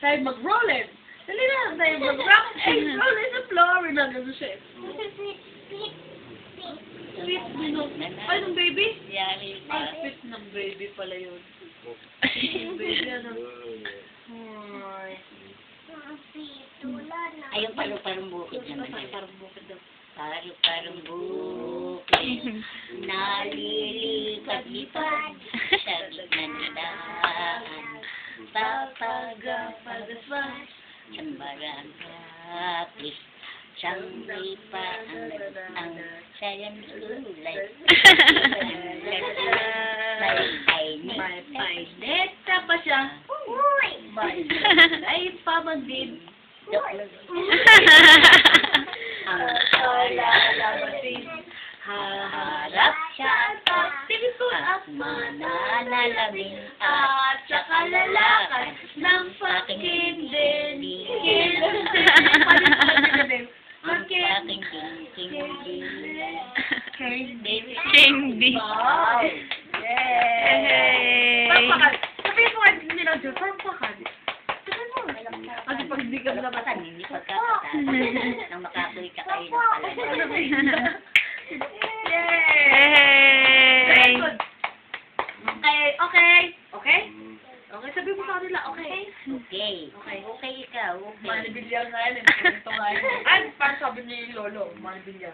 Tayo mag-roller. Dali na, tayo mag-rock and roll in the floor. Nagano siya. Sweet ay, ng baby? Yari. Ay, sweet ng baby pala yun. Baby, ano? Ay. Ayun, parang bukid naman. Parang bukid daw. Parang bukid. Nalilipad-lipad sa gitna ng daan. Papagapagaswas sambarang kapis. Siyang lipa ang sayang ulay. May paineta pa siya. Ay, pamagdid. Ang kalalabasin, haharap siya at at mananalamin at saka lalakad ng pakindinigil. Ang aking Hindi. Wow. Yay! Pampakan. Sabihin mo nga, hindi lang dyan. Pampakan. Kasi pag hindi ka nabatan, hindi pagkakatasan. Nang makakulit ka kayo ng palaman. Yay! Okay. Okay, sabihin mo sa kanila, okay? Okay, ikaw. Manibilya nga yan. Ito nga yun. Ay, parang sabi ni Lolo, Manibilya.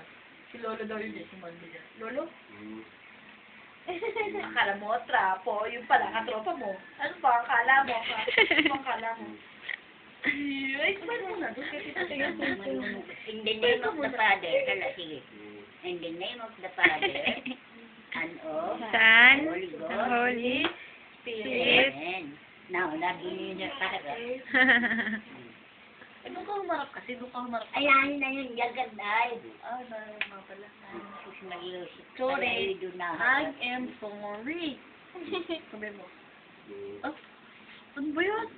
Si Lolo daw yun si Manibilya. Lolo? Akala mo, trapo. Yung pala, katropa mo. Ano ba? Akala mo. Ay, kumain mo na. Doon kasi tingnan mo. In the name of the Father. Sige. In the name of the Father. And of Son, Holy Ghost. Holy Spirit. Amen. Now, naging yun yung para. Doon ka humarap kasi. Ayan na yun, gagandad. Ah, mga pala. Sorry. I am sorry. Sabi mo. Oh, ano ba yun?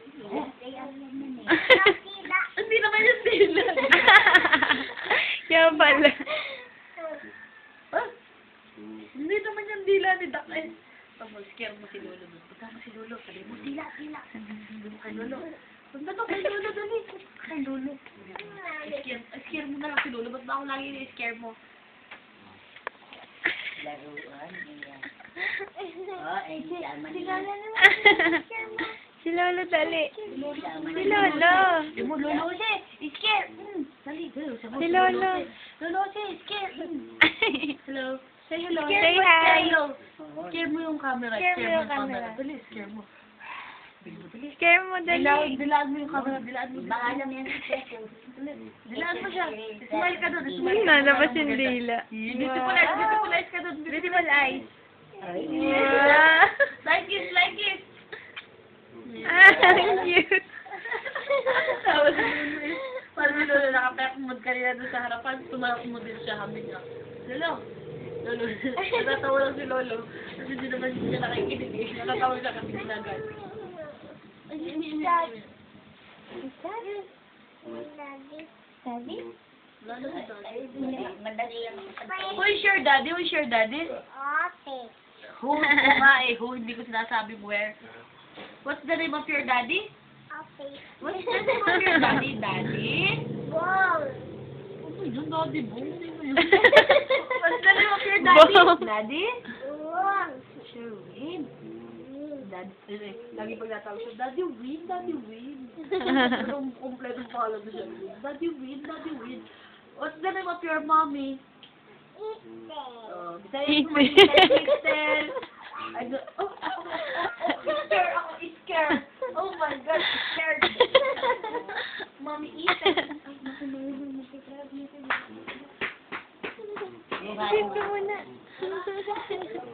Hindi naman yung dila. Yan pala. Ah, hindi naman yung dila ni Dak. Eh, scare mo si Lolo doon. Punta mo si Lolo. Sabi mo, dila. Sabi mo kay Lolo. Punta to kay Lolo, dali. Kay Lolo. Scare mo na lang si Lolo. Ba't ba ako lagi na-scare mo? Laruan niya. Oh, eh, tama niya. Si Lolo, dali. Tama Si niya. Lolo. Sabi mo, Lolo, scare. Dali, dali. Sabi mo, Si Lolo. Lolo, scare. Hello. Say hello. Say hi. Oo. Scare mo yung camera. Scare mo yung camera. Dali, scare mo. Dali. Scare mo, dali. Dilaan mo yung camera. Dilaan mo. Baka alam yan. Dilaan mo siya. Smile ka doon. Hindi na, labas yung dila. Beautiful eyes ka doon. Beautiful eyes. Ay, Wow. Like it, like it. Ah, cute. Tapos, parang may Lolo, nakapekmod ka rin doon sa harapan. Tumarap mo din siya, habi niya. Lolo. Natatawa lang si Lolo. Kasi hindi naman siya nakikinig eh. Natatawa siya kasi ginagal. Daddy? madali yan. Who is your daddy? Who is your daddy? Who? Nga eh, who? Hindi ko sinasabi where. What's the name of your daddy? What's the name of your daddy? Daddy? Ano yun? Daddy Bong? Ano yun? What's the name of your daddy? Bong. Daddy? Sherwin. Daddy, lagi pag natawag siya, Daddy Win, Daddy Win. Anong kompletong pangalan mo siya? Daddy Win, Daddy Win. What's the name of your mommy? Say it, Crystal. Scared. Oh my God, scared. Mommy, Ethan. Dito muna.